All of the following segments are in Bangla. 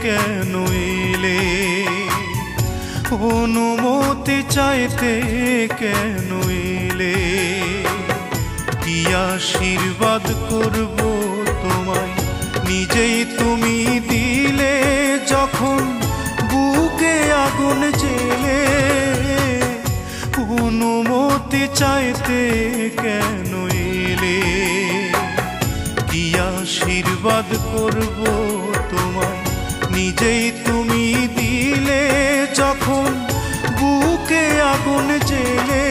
কেন এলে, অনুমতি চাইতে কেন এলে। কি আশীর্বাদ করব তোমায়, নিজেই তুমি দিলে যখন বুকে আগুন জ্বেলে। অনুমতি চাইতে কেন এলে, কি আশীর্বাদ করব তোমায়, নিজেই তুমি দিলে যখন বুকে আগুন জ্বেলে।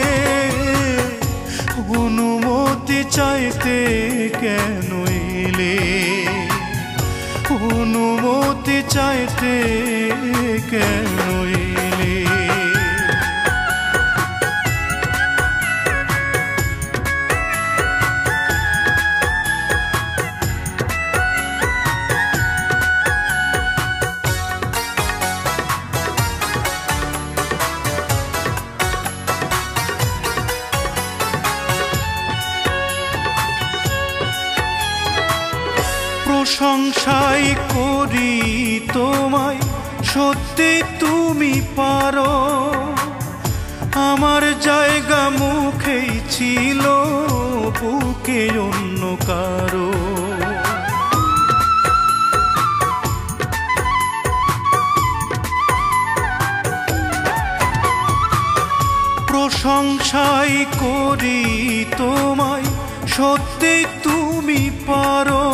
অনুমতি চাইতে কেন এলে, অনুমতি চাইতে কেন এলে। প্রশংসাই করি তোমায়, সত্যি তুমি পারো। আমার জায়গা মুখেই ছিল, বুকে অন্য কারো। প্রশংসাই করি তোমায়, সত্যি তুমি পারো।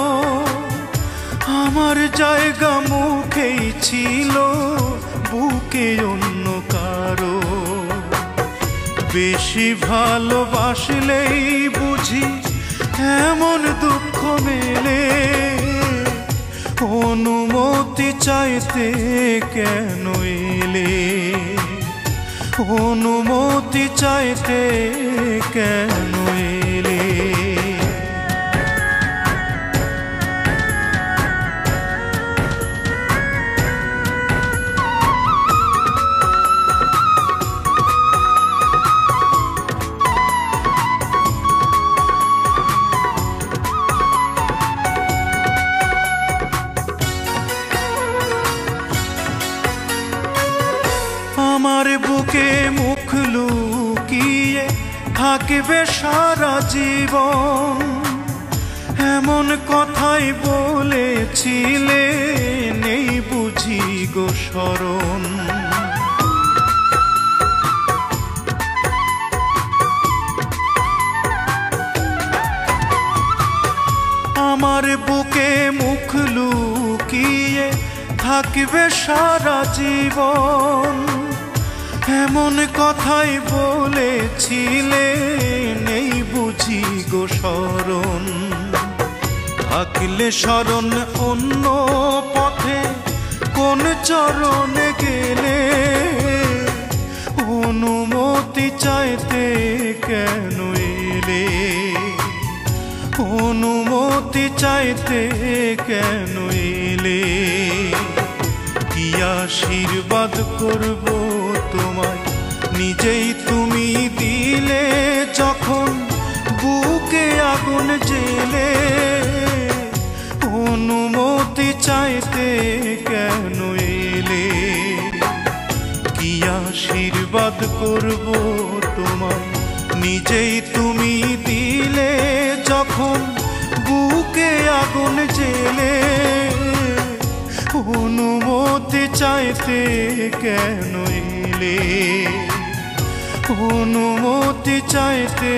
আমার জায়গা মুখেই ছিল, বুকে অন্য কারো। বেশি ভালোবাসলেই বুঝি এমন দুঃখ মেলে। অনুমতি চাইতে কেন এলে, অনুমতি চাইতে কেন এলে। আমার বুকে মুখ লুকিয়ে থাকবে সারা জীবন, এমন কথাই বলেছিলে, নেই বুঝি গো শরণ। আমার বুকে মুখ লুকিয়ে থাকবে সারা জীবন, এমন কথাই বলেছিলে, নেই বুঝি গো শরণ। থাকলে শরণ অন্য পথে, কোন চরণে গেলে। অনুমতি চাইতে কেন এলে, অনুমতি চাইতে কেন এলে। কি আশীর্বাদ করব তোমায়, নিজেই তুমি দিলে যখন বুকে আগুন জ্বেলে। অনুমতি চাইতে কেন এলে, কি আশীর্বাদ করব তোমায়, নিজেই তুমি দিলে যখন বুকে আগুন জ্বেলে। অনুমতি চাইতে কেন এলে, অনুমতি চাইতে